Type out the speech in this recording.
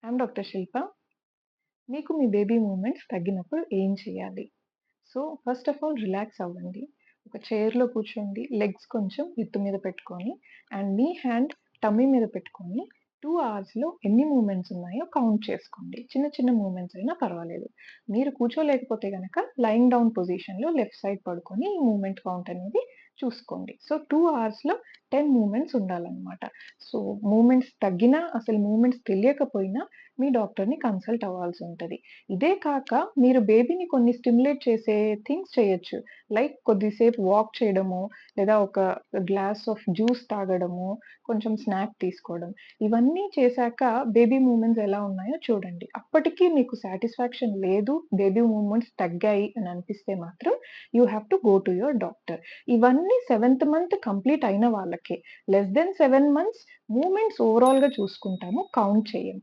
I'm doctor శిల్ప. మీకు మీ baby movements తగ్గినప్పుడు ఏం చేయాలి? So, first of all relax అవ్వండి. ఒక చైర్‌లో కూర్చోండి. లెగ్స్ కొంచెం ఎత్తు మీద పెట్టుకొని అండ్ మీ హ్యాండ్ టమ్మీ మీద పెట్టుకొని 2 అవర్స్‌లో ఎన్ని మూవ్‌మెంట్స్ ఉన్నాయో కౌంట్ చేసుకోండి. చిన్న చిన్న మూవ్‌మెంట్స్ అయినా పర్వాలేదు. మీరు కూర్చోలేకపోతే గనక లయింగ్ డౌన్ పొజిషన్‌లో లెఫ్ట్ సైడ్ పడుకొని ఈ మూవ్‌మెంట్ కౌంట్ అనేది చూసుకోండి. సో, 2 అవర్స్‌లో 10 మూవ్‌మెంట్స్ ఉండాలనమాట. సో, మూవ్‌మెంట్స్ తగ్గినా, అసలు మూవ్‌మెంట్స్ తెలియకపోయినా మీ డాక్టర్‌ని కన్సల్ట్ అవ్వాల్సుంటది. ఇదే కాక మీరు బేబీని కొన్ని స్టిమ్యులేట్ చేసే థింగ్స్ చేయొచ్చు. లైక్ కొద్దిసేపు వాక్ చేయడము, లేదా ఒక గ్లాస్ ఆఫ్ జ్యూస్ తాగడము, కొంచెం స్నాక్ తీసుకోవడం. ఇవన్నీ చేశాక బేబీ మూవ్‌మెంట్స్ ఎలా ఉన్నాయో చూడండి. అప్పటికి మీకు సాటిస్ఫాక్షన్ లేదు, బేబీ మూవ్‌మెంట్స్ తగ్గాయి అని అనిపిస్తే మాత్రం you have to go to your doctor. ఇవన్నీ సెవెంత్ మంత్ కంప్లీట్ అయిన వాళ్ళకే. లెస్ థాన్ 7 మంత్స్ మూవ్‌మెంట్స్ ఓవరాల్‌గా చూసుకుంటాము. కౌంట్ చెయ్యం.